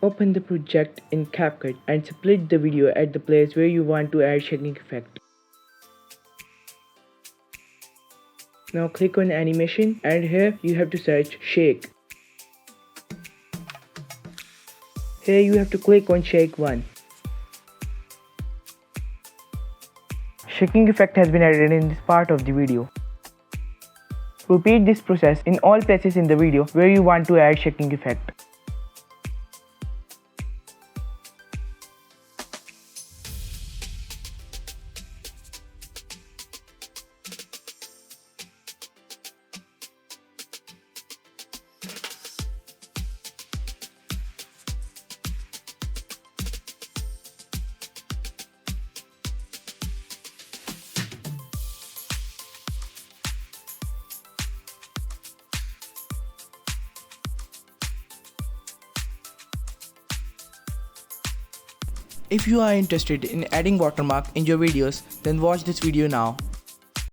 Open the project in Capcut and split the video at the place where you want to add shaking effect. Now click on animation and here you have to search shake. Here you have to click on shake 1. Shaking effect has been added in this part of the video. Repeat this process in all places in the video where you want to add shaking effect. If you are interested in adding watermark in your videos, then watch this video now.